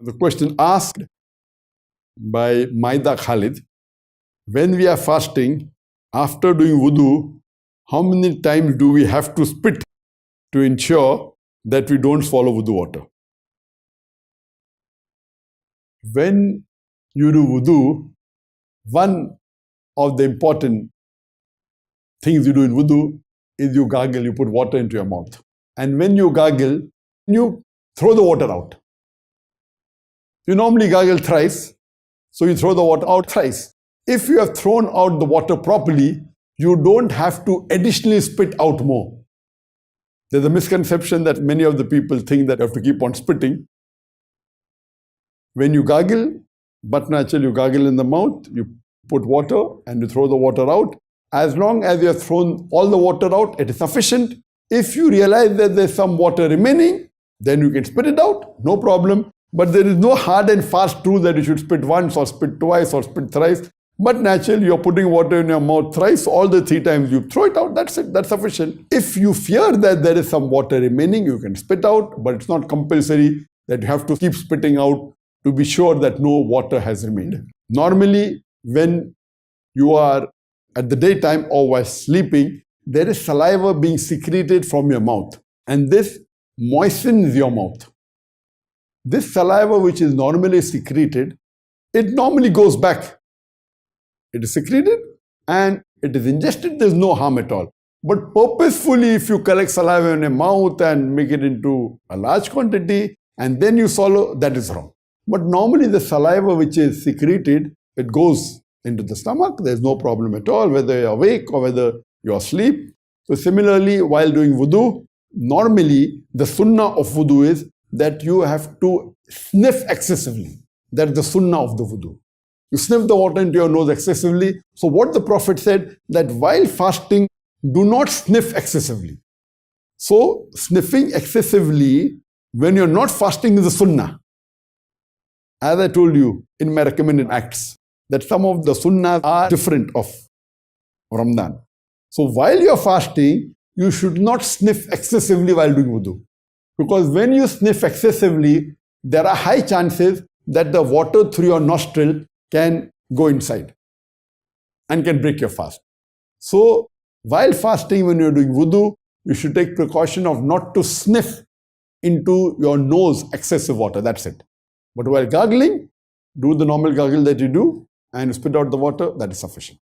The question asked by Maida Khalid, when we are fasting, after doing wudu, how many times do we have to spit to ensure that we don't swallow wudu water? When you do wudu, one of the important things you do in wudu is you gargle, you put water into your mouth. And when you gargle, you throw the water out. You normally gargle thrice, so you throw the water out thrice. If you have thrown out the water properly, you don't have to additionally spit out more. There's a misconception that many of the people think that you have to keep on spitting. When you gargle, but naturally you gargle in the mouth, you put water and you throw the water out. As long as you have thrown all the water out, it is sufficient. If you realize that there's some water remaining, then you can spit it out, no problem. But there is no hard and fast rule that you should spit once or spit twice or spit thrice. But naturally, you're putting water in your mouth thrice, all the 3 times you throw it out, that's it, that's sufficient. If you fear that there is some water remaining, you can spit out, but it's not compulsory that you have to keep spitting out to be sure that no water has remained. Normally, when you are at the daytime or while sleeping, there is saliva being secreted from your mouth, and this moistens your mouth. This saliva, which is normally secreted, it normally goes back. It is secreted and it is ingested, there's no harm at all. But purposefully, if you collect saliva in your mouth and make it into a large quantity and then you swallow, that is wrong. But normally the saliva which is secreted, it goes into the stomach, there's no problem at all, whether you're awake or whether you're asleep. So similarly, while doing wudu, normally the sunnah of wudu is that you have to sniff excessively. That's the sunnah of the wudu. You sniff the water into your nose excessively. So what the Prophet said, that while fasting, do not sniff excessively. So sniffing excessively when you're not fasting is a sunnah. As I told you in my recommended acts, that some of the sunnahs are different of Ramadan. So while you're fasting, you should not sniff excessively while doing wudu. Because when you sniff excessively, there are high chances that the water through your nostril can go inside and can break your fast. So while fasting, when you're doing wudu, you should take precaution of not to sniff into your nose excessive water, that's it. But while gargling, do the normal gargle that you do and spit out the water, that is sufficient.